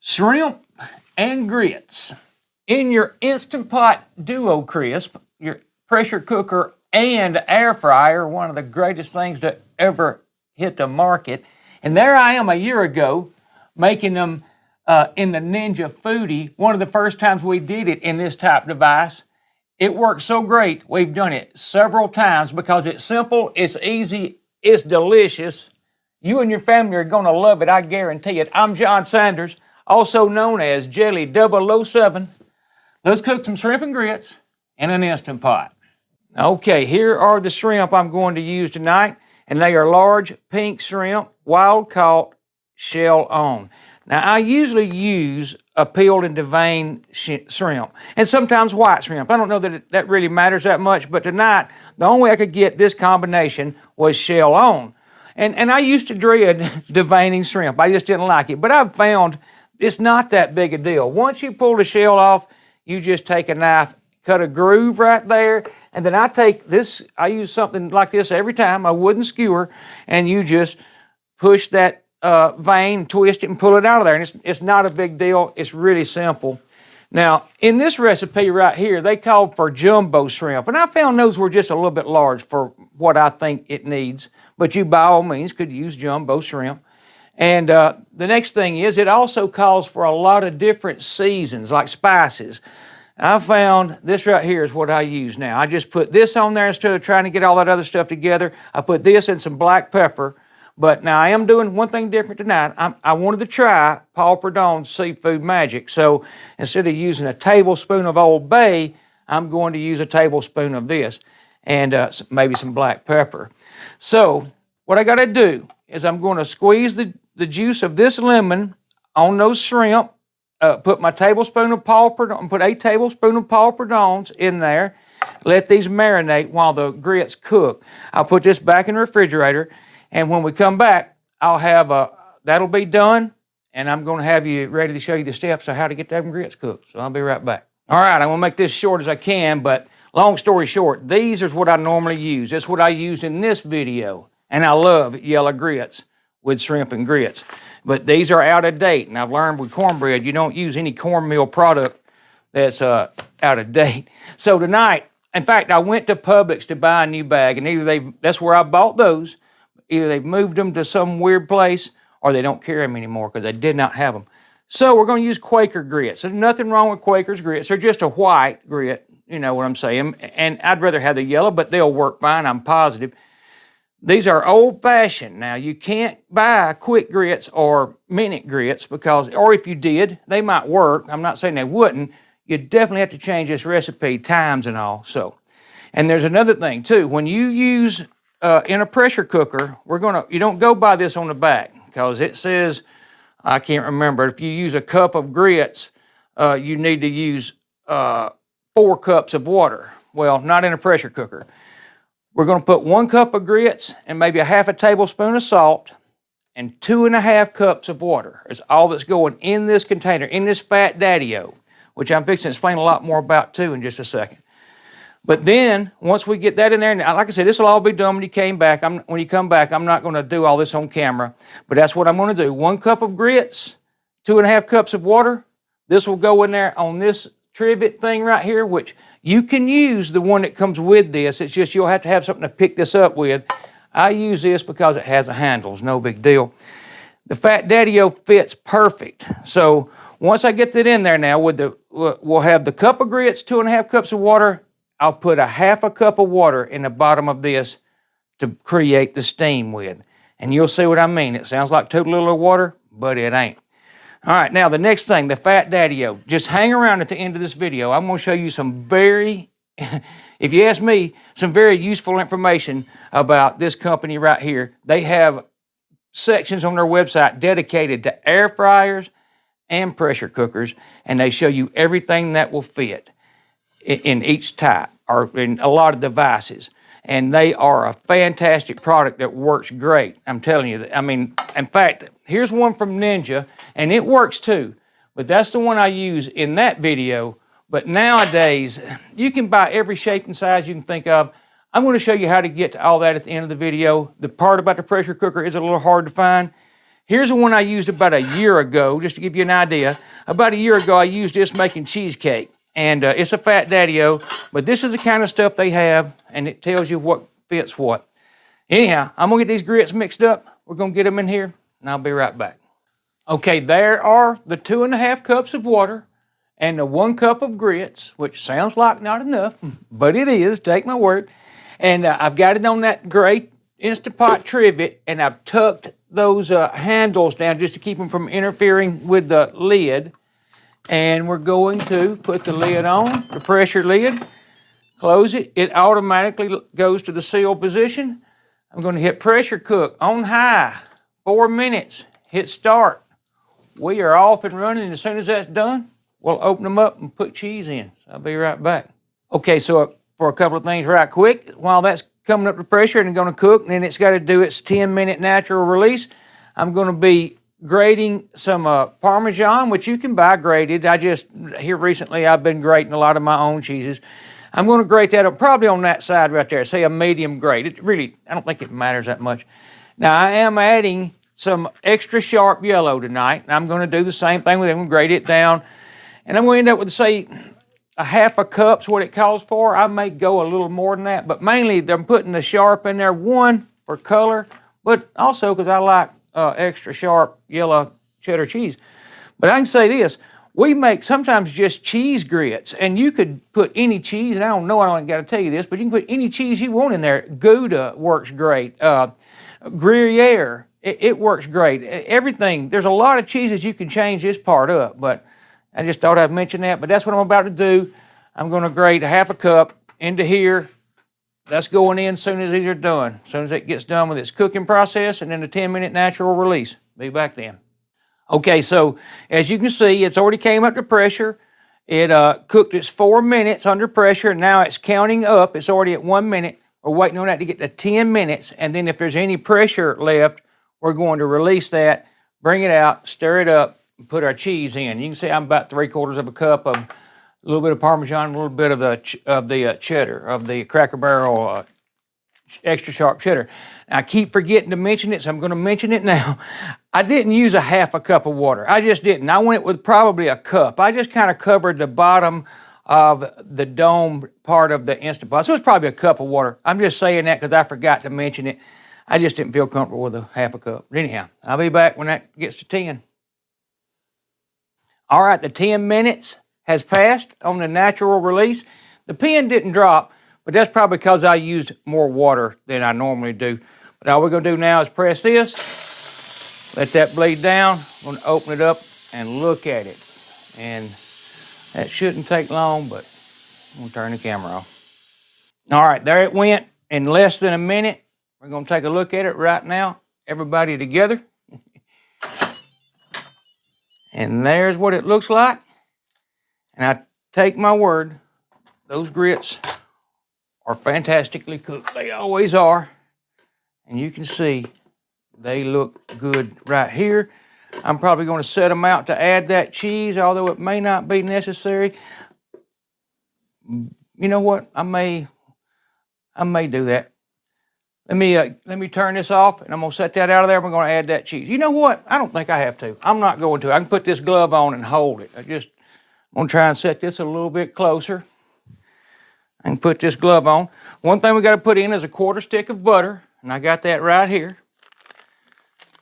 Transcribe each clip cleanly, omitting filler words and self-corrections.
Shrimp and grits in your Instant Pot Duo Crisp, your pressure cooker and air fryer, one of the greatest things to ever hit the market. And there I am a year ago making them in the Ninja Foodie, one of the first times we did it in this type device. It works so great, we've done it several times because it's simple, it's easy, it's delicious. You and your family are going to love it, I guarantee it. I'm John Sanders, also known as Jelly007. Let's cook some shrimp and grits in an Instant Pot. Okay, here are the shrimp I'm going to use tonight, and they are large pink shrimp, wild caught, shell on. Now, I usually use a peeled and deveined shrimp, and sometimes white shrimp. I don't know that that really matters that much, but tonight, the only way I could get this combination was shell on. And I used to dread deveining shrimp. I just didn't like it, but I've found it's not that big a deal. Once you pull the shell off, you just take a knife, cut a groove right there, and then I take this, I use something like this every time, a wooden skewer, and you just push that vein, twist it, and pull it out of there. And it's not a big deal. It's really simple. Now, in this recipe right here, they called for jumbo shrimp, and I found those were just a little bit large for what I think it needs, but you by all means could use jumbo shrimp. And the next thing is it also calls for a lot of different seasons, like spices. I found this right here is what I use now. I just put this on there instead of trying to get all that other stuff together. I put this and some black pepper. But now I am doing one thing different tonight. I wanted to try Paul Prudhomme's Seafood Magic. So instead of using a tablespoon of Old Bay, I'm going to use a tablespoon of this and maybe some black pepper. So what I got to do is I'm going to squeeze the juice of this lemon on those shrimp, put my tablespoon of Paul Prudhomme, put a tablespoon of Paul Prudhomme's in there, let these marinate while the grits cook. I'll put this back in the refrigerator, and when we come back, I'll have that'll be done, and I'm going to have you ready to show you the steps of how to get them grits cooked. So I'll be right back. All right, I'm going to make this short as I can, but long story short, these is what I normally use. That's what I used in this video, and I love yellow grits with shrimp and grits. But these are out of date, and I've learned with cornbread, you don't use any cornmeal product that's out of date. So tonight, in fact, I went to Publix to buy a new bag, and that's where I bought those. Either they've moved them to some weird place, or they don't carry them anymore because they did not have them. So we're going to use Quaker grits. There's nothing wrong with Quaker's grits. They're just a white grit, you know what I'm saying. And I'd rather have the yellow, but they'll work fine, I'm positive. These are old-fashioned. Now, you can't buy quick grits or minute grits because, or if you did, they might work. I'm not saying they wouldn't. You definitely have to change this recipe, times and all. So, and there's another thing, too. When you use in a pressure cooker, you don't go by this on the back because it says, I can't remember, if you use a cup of grits, you need to use 4 cups of water. Well, not in a pressure cooker. We're going to put 1 cup of grits and maybe a half a tablespoon of salt and 2.5 cups of water. Is all that's going in this container, in this fat DADDIO, which I'm fixing to explain a lot more about too in just a second. But then, once we get that in there, and like I said, this will all be done when you come back. I'm not going to do all this on camera, but that's what I'm going to do. 1 cup of grits, 2.5 cups of water. This will go in there on this trivet thing right here, which you can use the one that comes with this. It's just you'll have to have something to pick this up with. I use this because it has a handle. It's no big deal. The fat DADDIO fits perfect. So once I get that in there now, we'll have the cup of grits, 2.5 cups of water. I'll put a half a cup of water in the bottom of this to create the steam with. And you'll see what I mean. It sounds like too little water, but it ain't. All right, now the next thing, the fat DADDIO. Just hang around at the end of this video. I'm going to show you some very, if you ask me, some very useful information about this company right here. They have sections on their website dedicated to air fryers and pressure cookers, and they show you everything that will fit in each type or in a lot of devices. And they are a fantastic product that works great. I'm telling you. I mean, in fact, here's one from Ninja, and it works too. But that's the one I use in that video. But nowadays, you can buy every shape and size you can think of. I'm going to show you how to get to all that at the end of the video. The part about the pressure cooker is a little hard to find. Here's the one I used about a year ago, just to give you an idea. About a year ago, I used this making cheesecake. And it's a fat DADDIO, but this is the kind of stuff they have, and it tells you what fits what. Anyhow, I'm going to get these grits mixed up. We're going to get them in here, and I'll be right back. Okay, there are the 2.5 cups of water and the 1 cup of grits, which sounds like not enough, but it is, take my word. And I've got it on that great Instant Pot trivet, and I've tucked those handles down just to keep them from interfering with the lid. And we're going to put the lid on, the pressure lid, close it. It automatically goes to the seal position. I'm going to hit pressure cook on high, 4 minutes, hit start. We are off and running, and as soon as that's done, we'll open them up and put cheese in. So I'll be right back. Okay, so for a couple of things right quick, while that's coming up to pressure and going to cook, and then it's got to do its 10-minute natural release, I'm going to be grating some Parmesan, which you can buy grated. Here recently, I've been grating a lot of my own cheeses. I'm going to grate that up probably on that side right there, say a medium grate. I don't think it matters that much. Now, I am adding some extra sharp yellow tonight. I'm going to do the same thing with it. I'm going to grate it down. And I'm going to end up with, say, a 1/2 cup's what it calls for. I may go a little more than that, but mainly I'm putting the sharp in there, one, for color, but also because I like extra sharp yellow cheddar cheese. But I can say this, we make sometimes just cheese grits, and you could put any cheese, and I don't got to tell you this, but you can put any cheese you want in there. Gouda works great. Gruyere, it works great. Everything, there's a lot of cheeses you can change this part up, but I just thought I'd mention that. But that's what I'm about to do. I'm going to grate a 1/2 cup into here. That's going in as soon as these are done. As soon as it gets done with its cooking process, and then the 10-minute natural release. Be back then. Okay, so as you can see, it's already came up to pressure. It cooked its 4 minutes under pressure. Now it's counting up. It's already at 1 minute. We're waiting on that to get to 10 minutes. And then if there's any pressure left, we're going to release that, bring it out, stir it up, and put our cheese in. You can see I'm about 3/4 cup of a little bit of Parmesan, a little bit of the cheddar, of the Cracker Barrel extra sharp cheddar. Now, I keep forgetting to mention it, so I'm going to mention it now. I didn't use a 1/2 cup of water. I just didn't. I went with probably a cup. I just kind of covered the bottom of the dome part of the Instant Pot. So it's probably a cup of water. I'm just saying that because I forgot to mention it. I just didn't feel comfortable with a 1/2 cup. But anyhow, I'll be back when that gets to 10. All right, the 10 minutes has passed on the natural release. The pen didn't drop, but that's probably because I used more water than I normally do. But all we're going to do now is press this, let that bleed down. I'm going to open it up and look at it. And that shouldn't take long, but I'm going to turn the camera off. All right, there it went in less than a minute. We're going to take a look at it right now, everybody together. And there's what it looks like. And I take my word, those grits are fantastically cooked. They always are. And you can see they look good right here. I'm probably going to set them out to add that cheese, although it may not be necessary. You know what? I may do that. Let me turn this off, and I'm going to set that out of there. We're going to add that cheese. You know what? I don't think I have to. I'm not going to. I can put this glove on and hold it. I'm going to try and set this a little bit closer. I can put this glove on. One thing we got to put in is a 1/4 stick of butter, and I got that right here.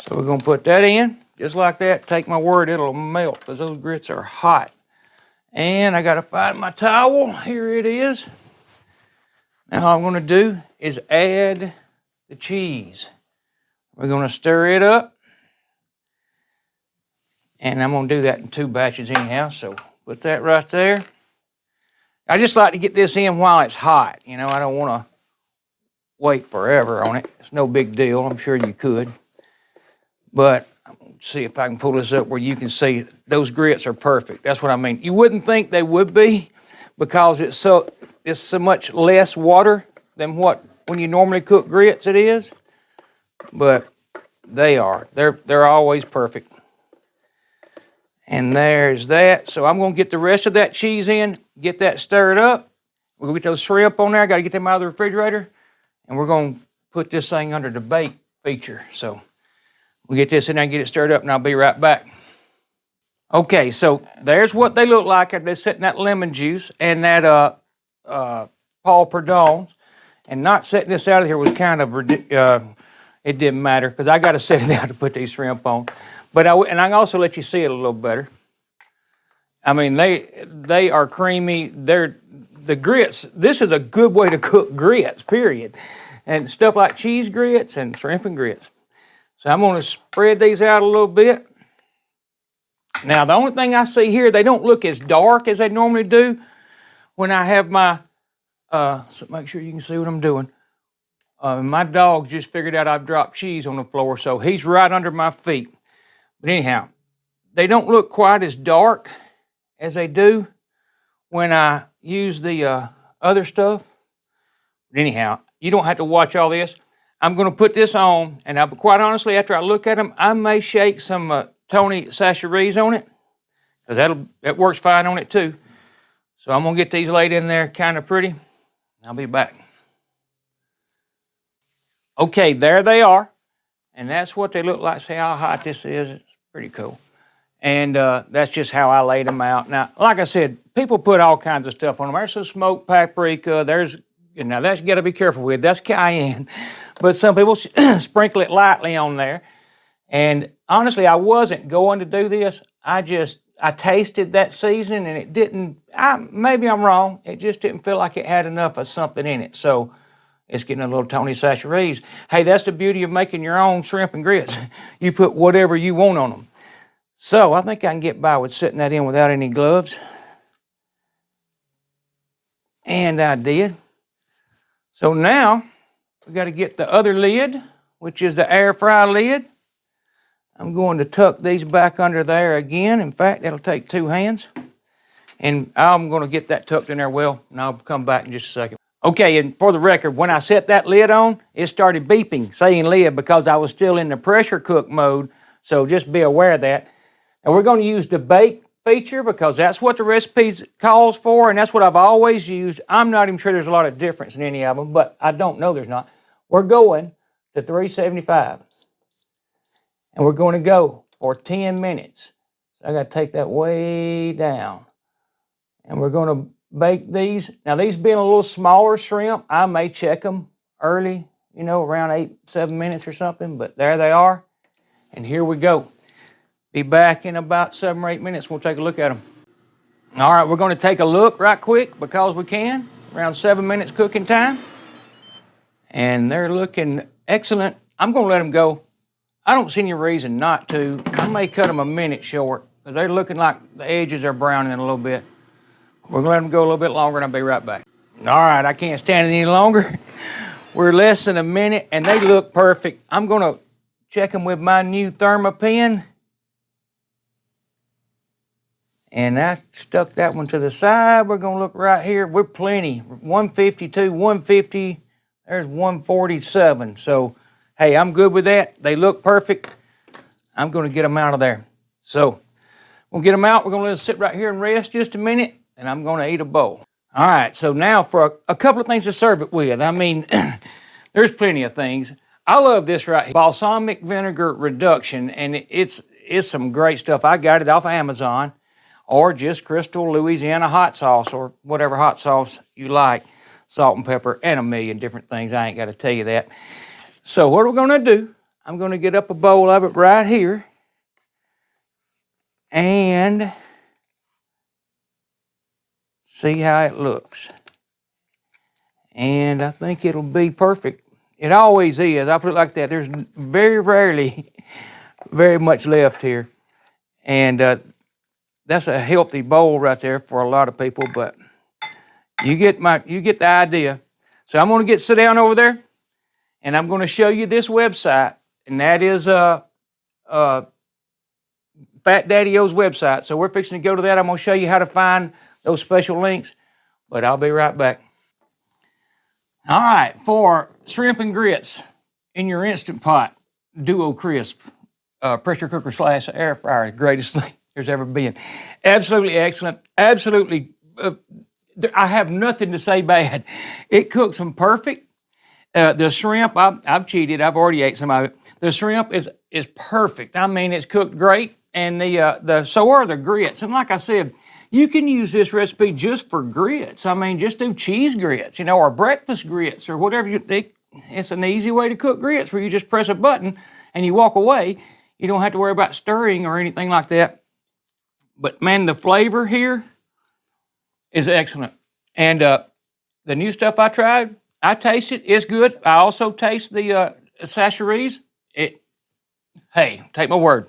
So we're going to put that in, just like that. Take my word, it'll melt because those grits are hot. And I got to find my towel. Here it is. Now all I'm going to do is add the cheese. We're going to stir it up. And I'm going to do that in 2 batches anyhow, so put that right there. I just like to get this in while it's hot. You know, I don't want to wait forever on it. It's no big deal. I'm sure you could. But I'm going to see if I can pull this up where you can see those grits are perfect. That's what I mean. You wouldn't think they would be because it's so much less water than when you normally cook grits it is. But they are. They're always perfect. And there's that. So I'm going to get the rest of that cheese in, get that stirred up. We're going to get those shrimp on there. I got to get them out of the refrigerator. And we're going to put this thing under the bake feature. So We'll get this in there and get it stirred up, and I'll be right back. Okay, so there's what they look like after they're setting that lemon juice and that Paul Perdon's. And not setting this out of here was kind of it didn't matter because I got to set it out to put these shrimp on. But I can also let you see it a little better. I mean, they are creamy. They're the grits. This is a good way to cook grits, period. And stuff like cheese grits and shrimp and grits. So I'm going to spread these out a little bit. Now, the only thing I see here, they don't look as dark as they normally do when I have my, so make sure you can see what I'm doing. My dog just figured out I've dropped cheese on the floor, so he's right under my feet. But anyhow, they don't look quite as dark as they do when I use the other stuff. But anyhow, you don't have to watch all this. I'm going to put this on, and quite honestly, after I look at them, I may shake some Tony Chachere's on it, because that works fine on it too. So I'm going to get these laid in there kind of pretty. I'll be back. Okay, there they are. And that's what they look like. See how hot this is? It's pretty cool. And that's just how I laid them out. Now, like I said, people put all kinds of stuff on them. There's some smoked paprika. Now that's got to be careful with. That's cayenne. But some people sprinkle it lightly on there. And honestly, I wasn't going to do this. I tasted that seasoning and it didn't, maybe I'm wrong. It just didn't feel like it had enough of something in it. So it's getting a little Tony Chachere's. Hey, that's the beauty of making your own shrimp and grits. You put whatever you want on them. So I think I can get by with setting that in without any gloves. And I did. So now we got to get the other lid, which is the air fry lid. I'm going to tuck these back under there again. In fact, that'll take 2 hands. And I'm going to get that tucked in there well, and I'll come back in just a second. Okay, and for the record, when I set that lid on, it started beeping, saying lid, because I was still in the pressure cook mode. So just be aware of that. And we're going to use the bake feature because that's what the recipe calls for, and that's what I've always used. I'm not even sure there's a lot of difference in any of them, but I don't know there's not. We're going to 375. And we're going to go for 10 minutes. So I got to take that way down. And we're going to bake these. Now, these being a little smaller shrimp, I may check them early, around 8-7 minutes or something. But there they are. And here we go. Be back in about 7 or 8 minutes. We'll take a look at them. All right, we're going to take a look right quick because we can. Around 7 minutes cooking time. And they're looking excellent. I'm going to let them go. I don't see any reason not to. I may cut them a minute short because they're looking like the edges are browning a little bit. We're going to let them go a little bit longer and I'll be right back. All right, I can't stand it any longer. We're less than a minute and they look perfect. I'm going to check them with my new Thermopen. And I stuck that one to the side. We're going to look right here. We're plenty. 152, 150. There's 147. So, hey, I'm good with that. They look perfect. I'm going to get them out of there. So, we'll get them out. We're going to let them sit right here and rest just a minute. And I'm going to eat a bowl. All right, so now for a couple of things to serve it with. I mean, there's plenty of things. I love this right here. Balsamic vinegar reduction. And it's some great stuff. I got it off of Amazon. Or just Crystal Louisiana hot sauce or whatever hot sauce you like. Salt and pepper and a million different things. I ain't got to tell you that. So what we're going to do, I'm going to get up a bowl of it right here. And see how it looks. And I think it'll be perfect. It always is. I put it like that. There's very rarely very much left here. And that's a healthy bowl right there for a lot of people, but you get the idea. So I'm going to sit down over there, and I'm going to show you this website, and that is Fat DADDIO's website. So we're fixing to go to that. I'm going to show you how to find those special links, but I'll be right back. All right, for shrimp and grits in your Instant Pot Duo Crisp pressure cooker / air fryer, greatest thing there's ever been. Absolutely excellent. Absolutely, I have nothing to say bad. It cooks them perfect. The shrimp, I've cheated. I've already ate some of it. The shrimp is is perfect. I mean, it's cooked great, and so are the grits. And like I said, you can use this recipe just for grits. I mean, just do cheese grits, you know, or breakfast grits, or whatever you think. It's an easy way to cook grits where you just press a button and you walk away. You don't have to worry about stirring or anything like that. But man, the flavor here is excellent. And the new stuff I tried, I taste it. It's good. I also taste the sasheries. Hey, take my word.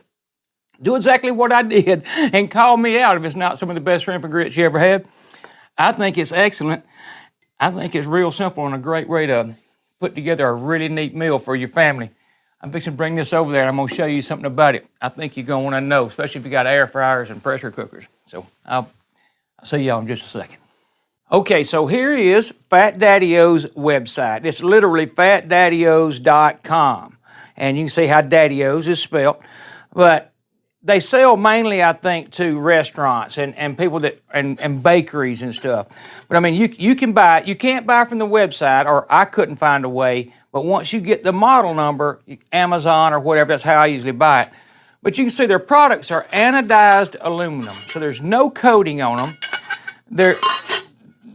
Do exactly what I did and call me out if it's not some of the best shrimp and grits you ever had. I think it's excellent. I think it's real simple and a great way to put together a really neat meal for your family. I'm fixing to bring this over there and I'm going to show you something about it. I think you're going to want to know, especially if you got air fryers and pressure cookers. So I'll see y'all in just a second. Okay, so here is Fat Daddio's website. It's literally fatdaddios.com. And you can see how Daddios is spelled. But they sell mainly, I think, to restaurants and people that and bakeries and stuff. But I mean, you can buy it. You can't buy from the website, or I couldn't find a way. But once you get the model number, Amazon or whatever, that's how I usually buy it. But you can see their products are anodized aluminum, so there's no coating on them.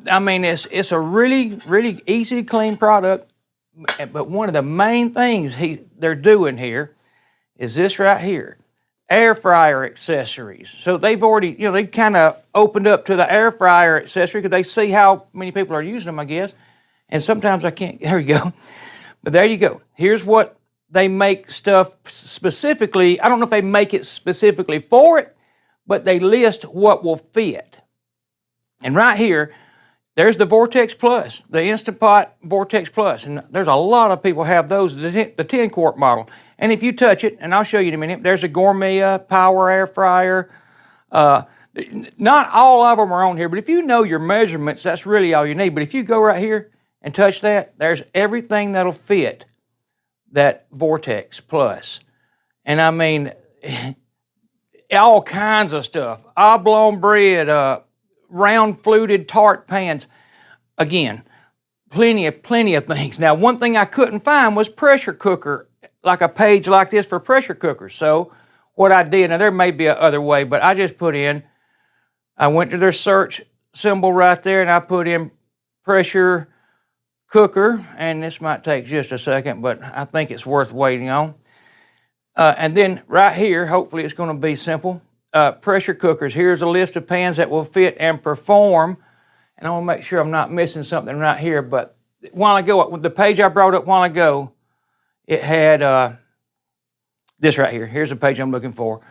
I mean, it's a really, really easy to clean product. But one of the main things they're doing here is this right here. Air fryer accessories. So they've already, they kind of opened up to the air fryer accessory because they see how many people are using them, I guess. And sometimes I can't, there you go. But there you go. Here's what they make stuff specifically. I don't know if they make it specifically for it, but they list what will fit. And right here, there's the Vortex Plus, the Instant Pot Vortex Plus. And there's a lot of people have those, the 10-quart model. And if you touch it, and I'll show you in a minute, there's a Gourmet Power Air Fryer. Not all of them are on here, but if you know your measurements, that's really all you need. But if you go right here and touch that, there's everything that'll fit that Vortex Plus. And I mean, all kinds of stuff. Oblong bread, round fluted tart pans. Again, plenty of things. Now, one thing I couldn't find was pressure cooker, like a page like this for pressure cookers. So what I did, now there may be another way, but I just I went to their search symbol right there and I put in pressure cooker, and this might take just a second, but I think it's worth waiting on. And then right here, hopefully it's going to be simple. Pressure cookers. Here's a list of pans that will fit and perform. And I want to make sure I'm not missing something right here. But a while ago, the page I brought up a while ago, it had this right here. Here's the page I'm looking for.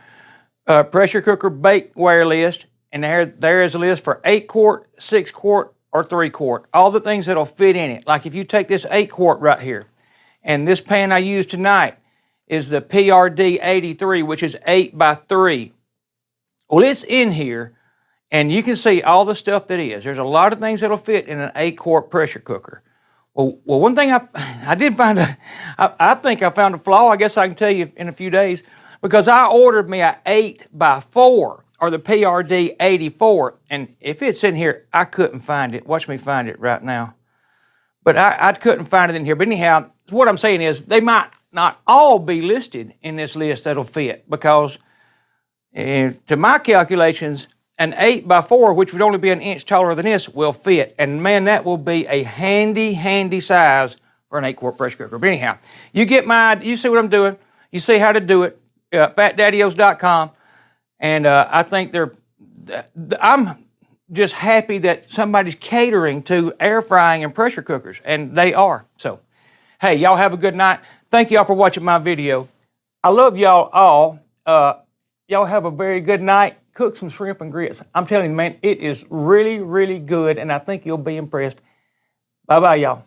Pressure cooker bakeware list. And there is a list for 8-quart, 6-quart, or 3-quart. All the things that'll fit in it. Like if you take this 8-quart right here, and this pan I used tonight is the PRD 83, which is 8x3. Well, it's in here, and you can see all the stuff that is. There's a lot of things that'll fit in an 8-quart pressure cooker. Well, one thing I did find, I think I found a flaw. I guess I can tell you in a few days, because I ordered me a 8x4, or the PRD 84, and if it's in here, I couldn't find it. Watch me find it right now. But I couldn't find it in here. But anyhow, what I'm saying is they might not all be listed in this list that'll fit, because to my calculations, an 8x4, which would only be an inch taller than this, will fit. And man, that will be a handy, handy size for an 8-quart pressure cooker. But anyhow, you see what I'm doing. You see how to do it. FatDaddios.com. And I think I'm just happy that somebody's catering to air frying and pressure cookers. And they are. So, hey, y'all have a good night. Thank y'all for watching my video. I love y'all all. Y'all have a very good night. Cook some shrimp and grits. I'm telling you, man, it is really, really good, and I think you'll be impressed. Bye-bye, y'all.